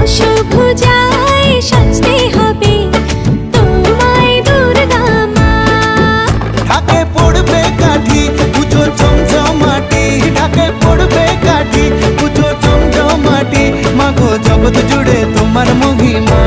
দশভুজায় সাজতে হবে তোমায় দুর্গা মা। ঢাকে পড়বে কাঠি পুজো জমজমাটি, ঢাকে পড়বে কাঠি পুজো জমজমাটি, মাগো জগৎ জুড়ে তোমার মহিমা।